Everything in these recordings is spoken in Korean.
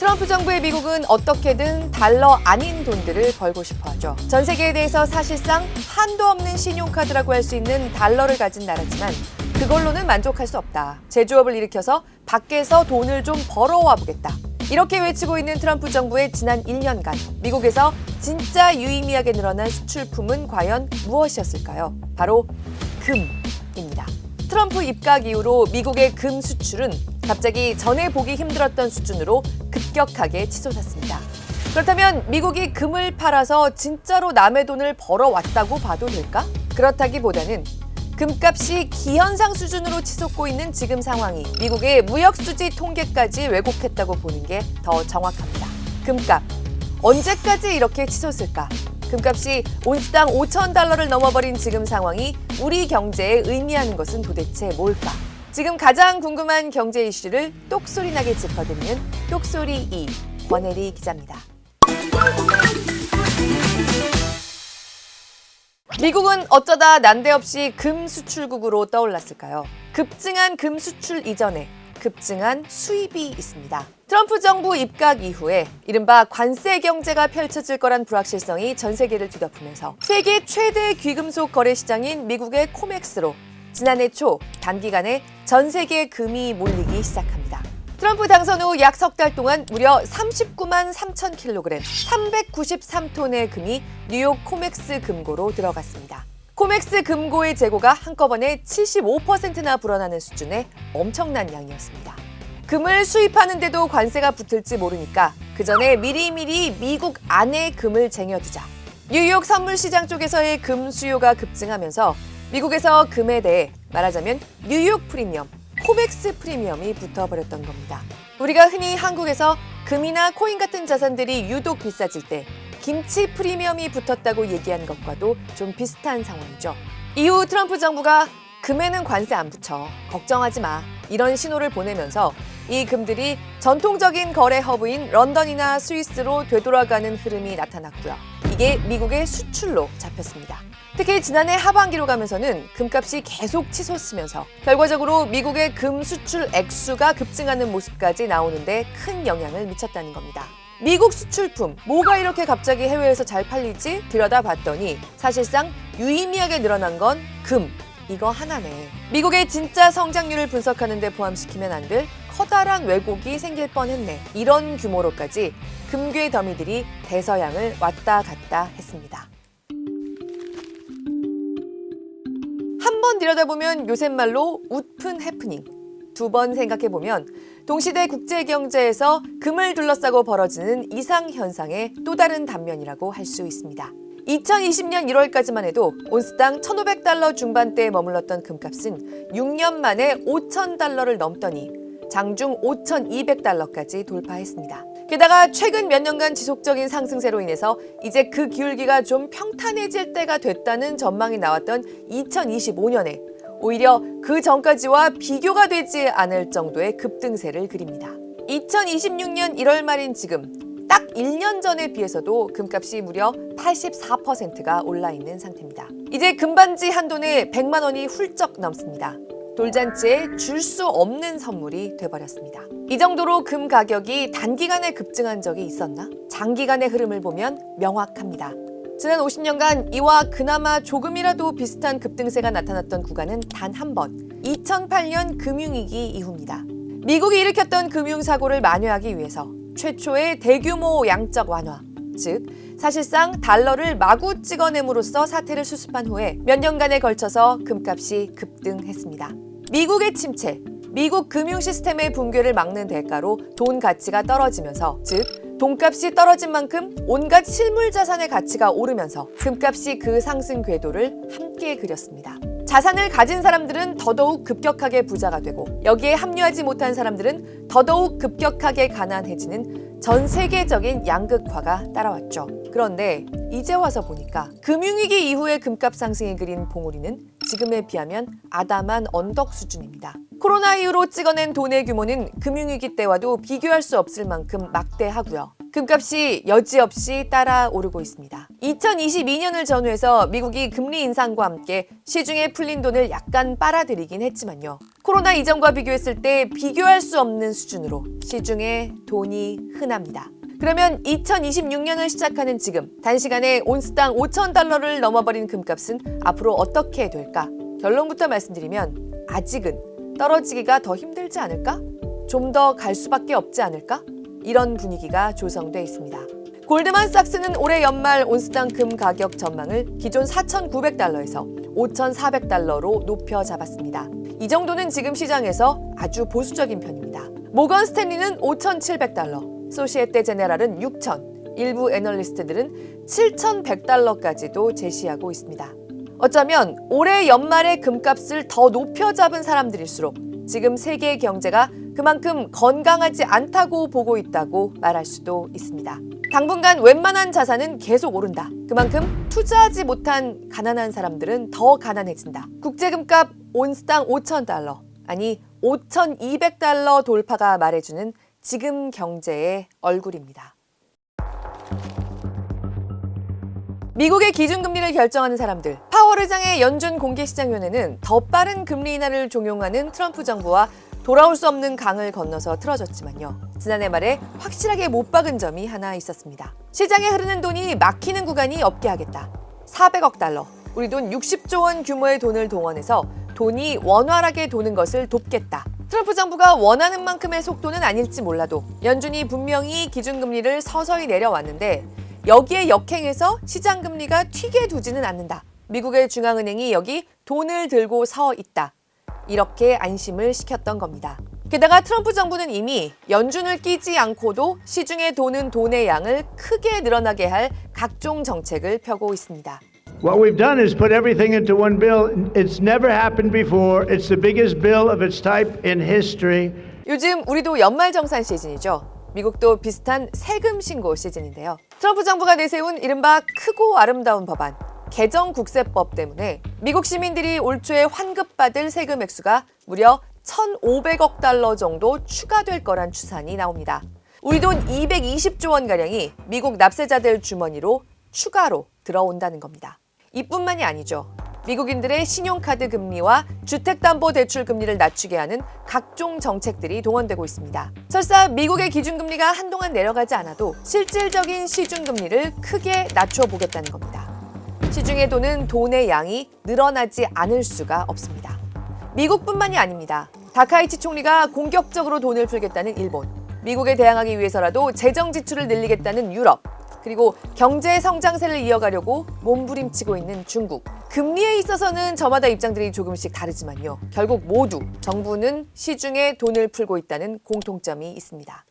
트럼프 정부의 미국은 어떻게든 달러 아닌 돈들을 벌고 싶어 하죠. 전 세계에 대해서 사실상 한도 없는 신용카드라고 할 수 있는 달러를 가진 나라지만 그걸로는 만족할 수 없다. 제조업을 일으켜서 밖에서 돈을 좀 벌어와 보겠다. 이렇게 외치고 있는 트럼프 정부의 지난 1년간 미국에서 진짜 유의미하게 늘어난 수출품은 과연 무엇이었을까요? 바로 금입니다. 트럼프 입각 이후로 미국의 금 수출은 갑자기 전에 보기 힘들었던 수준으로 급격하게 치솟았습니다. 그렇다면 미국이 금을 팔아서 진짜로 남의 돈을 벌어왔다고 봐도 될까? 그렇다기보다는 금값이 기현상 수준으로 치솟고 있는 지금 상황이 미국의 무역수지 통계까지 왜곡했다고 보는 게 더 정확합니다. 금값, 언제까지 이렇게 치솟을까? 금값이 온스당 5,000달러를 넘어버린 지금 상황이 우리 경제에 의미하는 것은 도대체 뭘까? 지금 가장 궁금한 경제 이슈를 똑소리나게 짚어드리는 똑소리 2, 권혜리 기자입니다. 미국은 어쩌다 난데없이 금 수출국으로 떠올랐을까요? 급증한 금 수출 이전에 급증한 수입이 있습니다. 트럼프 정부 입각 이후에 이른바 관세 경제가 펼쳐질 거란 불확실성이 전 세계를 뒤덮으면서 세계 최대 귀금속 거래 시장인 미국의 코맥스로 지난해 초 단기간에 전 세계 금이 몰리기 시작합니다. 트럼프 당선 후 약 석 달 동안 무려 39만 3천 킬로그램, 393톤의 금이 뉴욕 코맥스 금고로 들어갔습니다. 코맥스 금고의 재고가 한꺼번에 75%나 불어나는 수준의 엄청난 양이었습니다. 금을 수입하는데도 관세가 붙을지 모르니까 그 전에 미리미리 미국 안에 금을 쟁여두자. 뉴욕 선물시장 쪽에서의 금 수요가 급증하면서 미국에서 금에 대해 말하자면 뉴욕 프리미엄, 코맥스 프리미엄이 붙어버렸던 겁니다. 우리가 흔히 한국에서 금이나 코인 같은 자산들이 유독 비싸질 때 김치 프리미엄이 붙었다고 얘기하는 것과도 좀 비슷한 상황이죠. 이후 트럼프 정부가 금에는 관세 안 붙여, 걱정하지 마, 이런 신호를 보내면서 이 금들이 전통적인 거래 허브인 런던이나 스위스로 되돌아가는 흐름이 나타났고요. 이게 미국의 수출로 잡혔습니다. 특히 지난해 하반기로 가면서는 금값이 계속 치솟으면서 결과적으로 미국의 금 수출 액수가 급증하는 모습까지 나오는데 큰 영향을 미쳤다는 겁니다. 미국 수출품, 뭐가 이렇게 갑자기 해외에서 잘 팔리지? 들여다봤더니 사실상 유의미하게 늘어난 건 금, 이거 하나네. 미국의 진짜 성장률을 분석하는 데 포함시키면 안 될 커다란 왜곡이 생길 뻔했네. 이런 규모로까지 금괴 더미들이 대서양을 왔다 갔다 했습니다. 한 번 들여다보면 요새 말로 웃픈 해프닝. 두 번 생각해보면 동시대 국제경제에서 금을 둘러싸고 벌어지는 이상현상의 또 다른 단면이라고 할 수 있습니다. 2020년 1월까지만 해도 온스당 1,500달러 중반대에 머물렀던 금값은 6년 만에 5,000달러를 넘더니 장중 5,200달러까지 돌파했습니다. 게다가 최근 몇 년간 지속적인 상승세로 인해서 이제 그 기울기가 좀 평탄해질 때가 됐다는 전망이 나왔던 2025년에 오히려 그 전까지와 비교가 되지 않을 정도의 급등세를 그립니다. 2026년 1월 말인 지금 딱 1년 전에 비해서도 금값이 무려 84%가 올라 있는 상태입니다. 이제 금반지 한 돈에 100만 원이 훌쩍 넘습니다. 돌잔치에 줄 수 없는 선물이 돼버렸습니다. 이 정도로 금 가격이 단기간에 급증한 적이 있었나? 장기간의 흐름을 보면 명확합니다. 지난 50년간 이와 그나마 조금이라도 비슷한 급등세가 나타났던 구간은 단 한 번, 2008년 금융위기 이후입니다. 미국이 일으켰던 금융사고를 만회하기 위해서 최초의 대규모 양적 완화, 즉 사실상 달러를 마구 찍어냄으로써 사태를 수습한 후에 몇 년간에 걸쳐서 금값이 급등했습니다. 미국의 침체, 미국 금융 시스템의 붕괴를 막는 대가로 돈 가치가 떨어지면서, 즉 돈값이 떨어진 만큼 온갖 실물 자산의 가치가 오르면서 금값이 그 상승 궤도를 함께 그렸습니다. 자산을 가진 사람들은 더더욱 급격하게 부자가 되고 여기에 합류하지 못한 사람들은 더더욱 급격하게 가난해지는 전 세계적인 양극화가 따라왔죠. 그런데 이제 와서 보니까 금융위기 이후의 금값 상승이 그린 봉우리는 지금에 비하면 아담한 언덕 수준입니다. 코로나 이후로 찍어낸 돈의 규모는 금융위기 때와도 비교할 수 없을 만큼 막대하고요. 금값이 여지없이 따라 오르고 있습니다. 2022년을 전후해서 미국이 금리 인상과 함께 시중에 풀린 돈을 약간 빨아들이긴 했지만요. 코로나 이전과 비교했을 때 비교할 수 없는 수준으로 시중에 돈이 흔합니다. 그러면 2026년을 시작하는 지금 단시간에 온스당 5,000달러를 넘어버린 금값은 앞으로 어떻게 될까? 결론부터 말씀드리면 아직은 떨어지기가 더 힘들지 않을까? 좀 더 갈 수밖에 없지 않을까? 이런 분위기가 조성돼 있습니다. 골드만삭스는 올해 연말 온스당 금 가격 전망을 기존 4,900달러에서 5,400달러로 높여 잡았습니다. 이 정도는 지금 시장에서 아주 보수적인 편입니다. 모건 스탠리는 5,700달러, 소시에테 제네랄은 6,000, 일부 애널리스트들은 7,100달러까지도 제시하고 있습니다. 어쩌면 올해 연말에 금값을 더 높여 잡은 사람들일수록 지금 세계의 경제가 그만큼 건강하지 않다고 보고 있다고 말할 수도 있습니다. 당분간 웬만한 자산은 계속 오른다. 그만큼 투자하지 못한 가난한 사람들은 더 가난해진다. 국제금값 온스당 5,000달러, 아니 5,200달러 돌파가 말해주는 지금 경제의 얼굴입니다. 미국의 기준금리를 결정하는 사람들, 파월 의장의 연준 공개시장위원회는 더 빠른 금리 인하를 종용하는 트럼프 정부와 돌아올 수 없는 강을 건너서 틀어졌지만요. 지난해 말에 확실하게 못 박은 점이 하나 있었습니다. 시장에 흐르는 돈이 막히는 구간이 없게 하겠다. 400억 달러, 우리 돈 60조 원 규모의 돈을 동원해서 돈이 원활하게 도는 것을 돕겠다. 트럼프 정부가 원하는 만큼의 속도는 아닐지 몰라도 연준이 분명히 기준금리를 서서히 내려왔는데 여기에 역행해서 시장금리가 튀게 두지는 않는다. 미국의 중앙은행이 여기 돈을 들고 서 있다. 이렇게 안심을 시켰던 겁니다. 게다가 트럼프 정부는 이미 연준을 끼지 않고도 시중에 도는 돈의 양을 크게 늘어나게 할 각종 정책을 펴고 있습니다. What we've done is put everything into one bill. It's never happened before. It's the biggest bill of its type in history. 요즘 우리도 연말정산 시즌이죠. 미국도 비슷한 세금 신고 시즌인데요. 트럼프 정부가 내세운 이른바 크고 아름다운 법안, 개정국세법 때문에 미국 시민들이 올 초에 환급받을 세금 액수가 무려 1,500억 달러 정도 추가될 거란 추산이 나옵니다. 우리 돈 220조 원가량이 미국 납세자들 주머니로 추가로 들어온다는 겁니다. 이뿐만이 아니죠. 미국인들의 신용카드 금리와 주택담보대출 금리를 낮추게 하는 각종 정책들이 동원되고 있습니다. 설사 미국의 기준금리가 한동안 내려가지 않아도 실질적인 시중금리를 크게 낮춰보겠다는 겁니다. 시중에 도는 돈의 양이 늘어나지 않을 수가 없습니다. 미국뿐만이 아닙니다. 다카이치 총리가 공격적으로 돈을 풀겠다는 일본, 미국에 대항하기 위해서라도 재정 지출을 늘리겠다는 유럽, 그리고 경제 성장세를 이어가려고 몸부림치고 있는 중국. 금리에 있어서는 저마다 입장들이 조금씩 다르지만요. 결국 모두 정부는 시중에 돈을 풀고 있다는 공통점이 있습니다.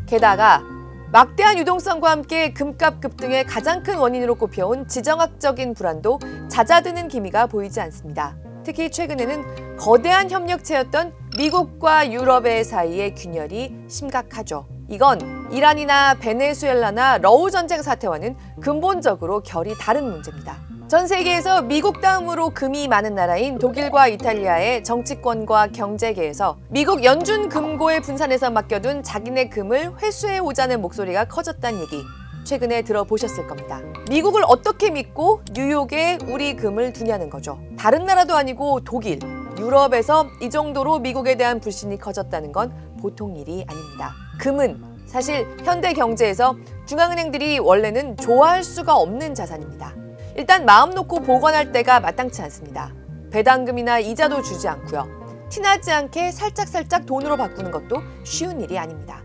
게다가 막대한 유동성과 함께 금값 급등의 가장 큰 원인으로 꼽혀온 지정학적인 불안도 잦아드는 기미가 보이지 않습니다. 특히 최근에는 거대한 협력체였던 미국과 유럽의 사이의 균열이 심각하죠. 이건 이란이나 베네수엘라나 러우 전쟁 사태와는 근본적으로 결이 다른 문제입니다. 전 세계에서 미국 다음으로 금이 많은 나라인 독일과 이탈리아의 정치권과 경제계에서 미국 연준 금고에 분산해서 맡겨둔 자기네 금을 회수해 오자는 목소리가 커졌다는 얘기 최근에 들어보셨을 겁니다. 미국을 어떻게 믿고 뉴욕에 우리 금을 두냐는 거죠. 다른 나라도 아니고 독일, 유럽에서 이 정도로 미국에 대한 불신이 커졌다는 건 보통 일이 아닙니다. 금은 사실 현대 경제에서 중앙은행들이 원래는 좋아할 수가 없는 자산입니다. 일단 마음 놓고 보관할 때가 마땅치 않습니다. 배당금이나 이자도 주지 않고요. 티나지 않게 살짝살짝 돈으로 바꾸는 것도 쉬운 일이 아닙니다.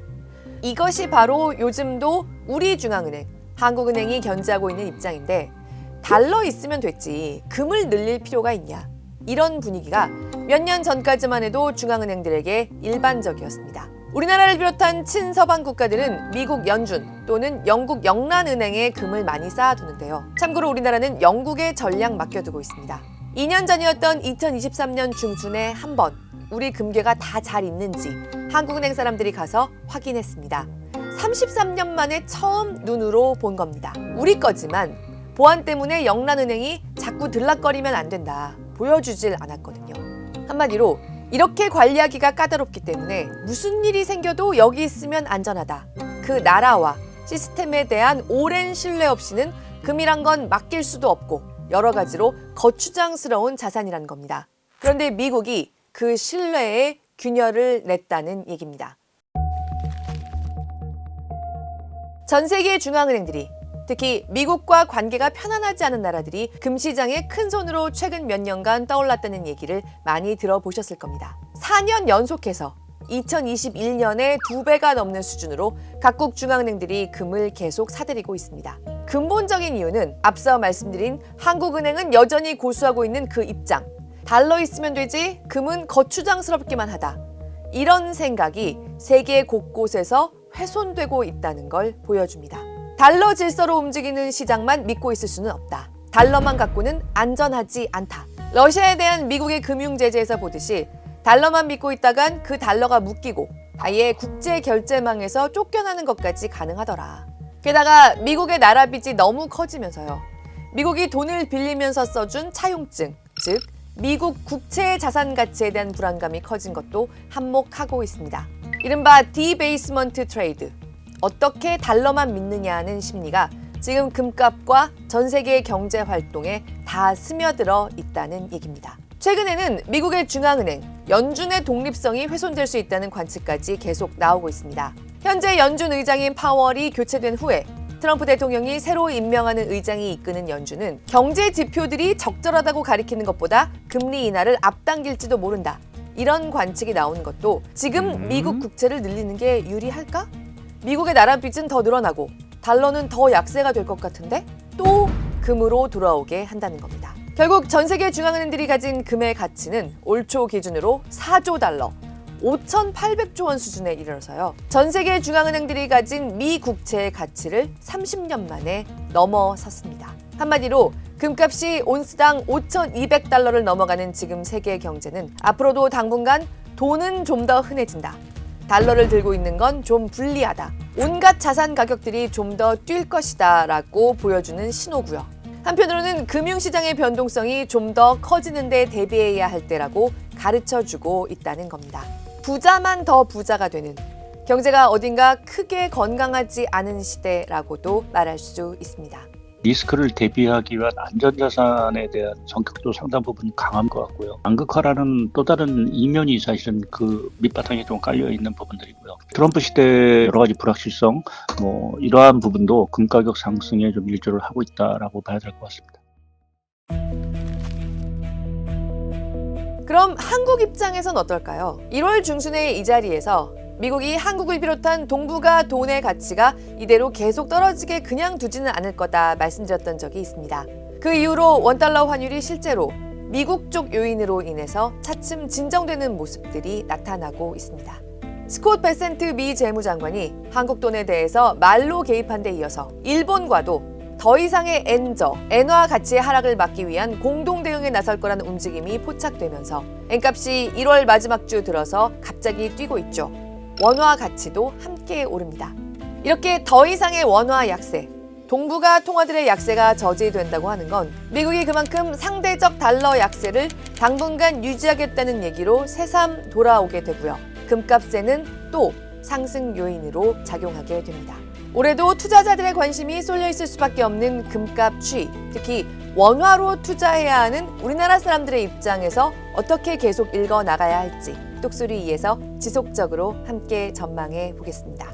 이것이 바로 요즘도 우리 중앙은행, 한국은행이 견지하고 있는 입장인데 달러 있으면 됐지 금을 늘릴 필요가 있냐. 이런 분위기가 몇 년 전까지만 해도 중앙은행들에게 일반적이었습니다. 우리나라를 비롯한 친서방 국가들은 미국 연준 또는 영국 영란은행에 금을 많이 쌓아두는데요. 참고로 우리나라는 영국에 전량 맡겨두고 있습니다. 2년 전이었던 2023년 중순에 한 번 우리 금괴가 다 잘 있는지 한국은행 사람들이 가서 확인했습니다. 33년 만에 처음 눈으로 본 겁니다. 우리 거지만 보안 때문에 영란은행이 자꾸 들락거리면 안 된다. 보여주질 않았거든요. 한마디로 이렇게 관리하기가 까다롭기 때문에 무슨 일이 생겨도 여기 있으면 안전하다. 그 나라와 시스템에 대한 오랜 신뢰 없이는 금이란 건 맡길 수도 없고 여러 가지로 거추장스러운 자산이라는 겁니다. 그런데 미국이 그 신뢰에 균열을 냈다는 얘기입니다. 전 세계 중앙은행들이 특히 미국과 관계가 편안하지 않은 나라들이 금시장에 큰 손으로 최근 몇 년간 떠올랐다는 얘기를 많이 들어보셨을 겁니다. 4년 연속해서 2021년에 2배가 넘는 수준으로 각국 중앙은행들이 금을 계속 사들이고 있습니다. 근본적인 이유는 앞서 말씀드린 한국은행은 여전히 고수하고 있는 그 입장. 달러 있으면 되지, 금은 거추장스럽기만 하다. 이런 생각이 세계 곳곳에서 훼손되고 있다는 걸 보여줍니다. 달러 질서로 움직이는 시장만 믿고 있을 수는 없다. 달러만 갖고는 안전하지 않다. 러시아에 대한 미국의 금융 제재에서 보듯이 달러만 믿고 있다간 그 달러가 묶이고 아예 국제 결제망에서 쫓겨나는 것까지 가능하더라. 게다가 미국의 나라 빚이 너무 커지면서요. 미국이 돈을 빌리면서 써준 차용증, 즉 미국 국채 자산 가치에 대한 불안감이 커진 것도 한몫하고 있습니다. 이른바 디베이스먼트 트레이드, 어떻게 달러만 믿느냐는 심리가 지금 금값과 전 세계의 경제 활동에 다 스며들어 있다는 얘기입니다. 최근에는 미국의 중앙은행, 연준의 독립성이 훼손될 수 있다는 관측까지 계속 나오고 있습니다. 현재 연준 의장인 파월이 교체된 후에 트럼프 대통령이 새로 임명하는 의장이 이끄는 연준은 경제 지표들이 적절하다고 가리키는 것보다 금리 인하를 앞당길지도 모른다. 이런 관측이 나오는 것도 지금 미국 국채를 늘리는 게 유리할까? 미국의 나라 빚은 더 늘어나고 달러는 더 약세가 될 것 같은데 또 금으로 돌아오게 한다는 겁니다. 결국 전 세계 중앙은행들이 가진 금의 가치는 올 초 기준으로 4조 달러, 5,800조 원 수준에 이르러서요. 전 세계 중앙은행들이 가진 미 국채의 가치를 30년 만에 넘어섰습니다. 한마디로 금값이 온스당 5,200달러를 넘어가는 지금 세계 경제는 앞으로도 당분간 돈은 좀 더 흔해진다. 달러를 들고 있는 건 좀 불리하다. 온갖 자산 가격들이 좀 더 뛸 것이다 라고 보여주는 신호고요. 한편으로는 금융시장의 변동성이 좀 더 커지는 데 대비해야 할 때라고 가르쳐주고 있다는 겁니다. 부자만 더 부자가 되는, 경제가 어딘가 크게 건강하지 않은 시대라고도 말할 수 있습니다. 리스크를 대비하기 위한 안전자산에 대한 성격도 상당 부분 강한 것 같고요. 양극화라는 또 다른 이면이 사실은 그 밑바탕에 좀 깔려있는 부분들이고요. 트럼프 시대 여러 가지 불확실성, 이러한 부분도 금 가격 상승에 좀 일조를 하고 있다라고 봐야 될 것 같습니다. 그럼 한국 입장에선 어떨까요? 1월 중순의 이 자리에서 미국이 한국을 비롯한 동북아 돈의 가치가 이대로 계속 떨어지게 그냥 두지는 않을 거다 말씀드렸던 적이 있습니다. 그 이후로 원달러 환율이 실제로 미국 쪽 요인으로 인해서 차츰 진정되는 모습들이 나타나고 있습니다. 스콧 베센트 미 재무장관이 한국 돈에 대해서 말로 개입한 데 이어서 일본과도 더 이상의 엔화 가치의 하락을 막기 위한 공동 대응에 나설 거라는 움직임이 포착되면서 엔값이 1월 마지막 주 들어서 갑자기 뛰고 있죠. 원화 가치도 함께 오릅니다. 이렇게 더 이상의 원화 약세, 동북아 통화들의 약세가 저지된다고 하는 건 미국이 그만큼 상대적 달러 약세를 당분간 유지하겠다는 얘기로 새삼 돌아오게 되고요. 금값에는 또 상승 요인으로 작용하게 됩니다. 올해도 투자자들의 관심이 쏠려 있을 수밖에 없는 금값 추이, 특히 원화로 투자해야 하는 우리나라 사람들의 입장에서 어떻게 계속 읽어 나가야 할지 똑소리 2에서 지속적으로 함께 전망해 보겠습니다.